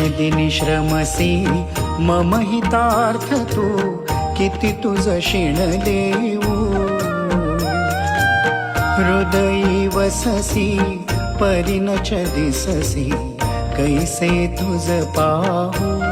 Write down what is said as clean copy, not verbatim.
निशिदिनी श्रमसी मम हितार्थ तू किती तुझ शिण देऊ हृदयी वससी परिनच दिससी कैसे तुझ पाहू